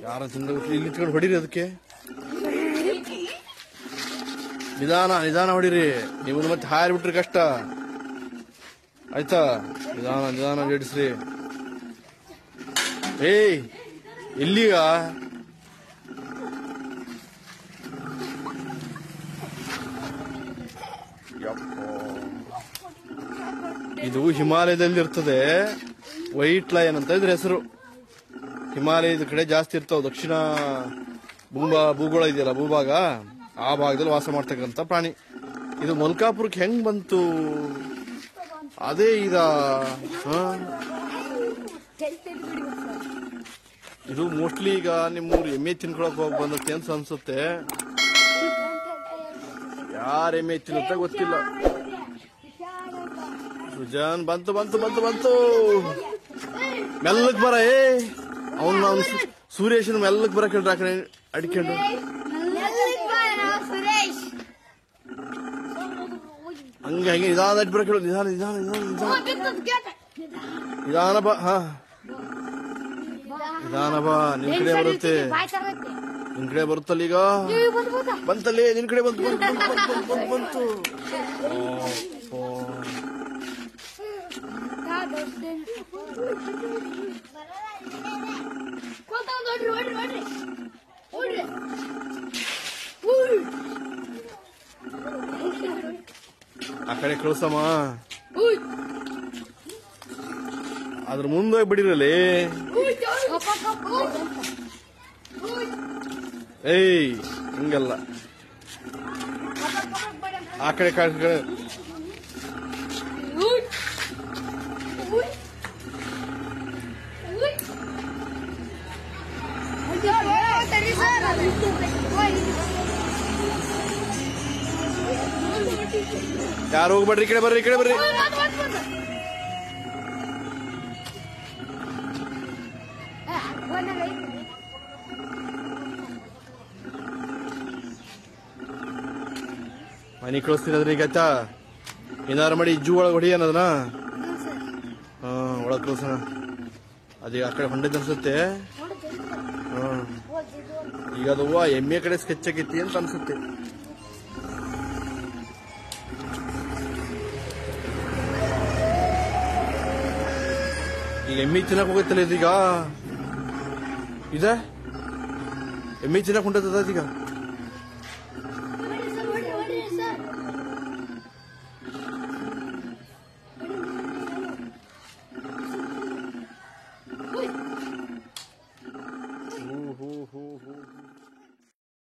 ಯಾರ ತಿಂದ ಇಲ್ಲಿ ನಿಂತ್ಕೊಂಡು ಹೊಡಿರಿ ಅದಕ್ಕೆ. ನಿಧಾನ ನಿಧಾನ ಹೊಡಿರಿ, ನೀವು ಮತ್ತೆ ಹಾರಿಬಿಟ್ರಿ ಕಷ್ಟ ಆಯ್ತಾ. ನಿಧಾನ ನಿಧಾನ ಜಡಿಸ್ರಿ. ಏಯ್ ಎಲ್ಲಿಗ ಇದು ಹಿಮಾಲಯದಲ್ಲಿ ಇರ್ತದೆ. ವೈಟ್ ಲಯನ್ ಅಂತ ಇದ್ರ ಹೆಸರು. ಹಿಮಾಲಯದ ಕಡೆ ಜಾಸ್ತಿ ಇರ್ತಾವ. ದಕ್ಷಿಣ ಭೂಗೋಳ ಇದೆಯಲ್ಲ, ಭೂಭಾಗ, ಆ ಭಾಗದಲ್ಲಿ ವಾಸ ಮಾಡ್ತಕ್ಕಂಥ ಪ್ರಾಣಿ. ಇದು ಮಲ್ಕಾಪುರಕ್ಕೆ ಹೆಂಗ್ ಬಂತು? ಅದೇ ಇದ ಇದು ಮೋಸ್ಟ್ಲಿ ಈಗ ನಿಮ್ಮೂರು ಎಮ್ಮೆ ತಿನ್ಕೊಳಕ್ ಹೋಗಿ ಬಂದತ್ತೆ ಅಂತ ಅನ್ಸುತ್ತೆ. ಯಾರ ಎಮ್ಮೆ ತಿನ್ನುತ್ತ ಗೊತ್ತಿಲ್ಲ. ಸುಜಾನ್ ಬಂತು ಬಂತು ಬಂತು ಬಂತು. ಮೆಲ್ಲಕ್ ಬರ. ಅವನು ಸುರೇಶನ್ ಮೆಲ್ಲಕ್ ಬರ ಕೇಳ್ರಿ. ಆ ಕಡೆ ಅಡಿಕೊಂಡು ಹಂಗೆ ಹಂಗೆ ನಿಧಾನ ಅಡ್ಬರ ಕೇಳು. ನಿಧಾನ ನಿಧಾನ ನಿಧಾನ ಬಾ. ಹಾ ನಿಧಾನ ಬಾ. ನಿನ್ ಕಡೆ ಬರುತ್ತೆ, ನಿನ್ ಕಡೆ ಬರುತ್ತಲ್ಲ. ಈಗ ಬಂತಲ್ಲಿ, ನಿನ್ ಕಡೆ ಬಂತು ಬಂತು ಬಂತು. ಆ ಕಡೆ ಕಳ್ಸಮ್ಮ. ಅದ್ರ ಮುಂದೆ ಬಿಡಿರಲಿ. ಏಯ್ ಹಿಂಗಲ್ಲ. ಆ ಕಡೆ ಕಡೆ ಯಾರು ಹೋಗ್ಬೇಡ್ರಿ. ಈ ಕಡೆ ಬರ್ರಿ, ಈ ಕಡೆ ಬರ್ರಿ. ಮನೆ ಕಳಿಸ್ತೀನದ್ರಿ ಈಗ ಆಯ್ತಾ. ಏನಾರು ಮಾಡಿ ಜೂ ಒಳಗೆ ಹೊಡಿ ಅನ್ನೋದನ್ನ. ಹಾ ಒಳಗೆ ಕಳ್ಸೋಣ. ಅದೇ ಆ ಕಡೆ ಹೊಂಡದ ಅನ್ಸುತ್ತೆ. ಈಗ ಅದು ಎಮ್ಮೆ ಕಡೆ ಸ್ಕೆಚ್ ಆಗೈತಿ ಅಂತ ಅನ್ಸುತ್ತೆ. ಈಗ ಎಮ್ಮೆ ತಿನ್ನಕ್ ಹೋಗೈತಲ್ಲ ಇದೀಗ. ಎಮ್ಮೆ ತಿನ್ನಕ್ ಹೊಂಟದ ಈಗ. ಹೂ ಹೂ ಹೂ ಹೂ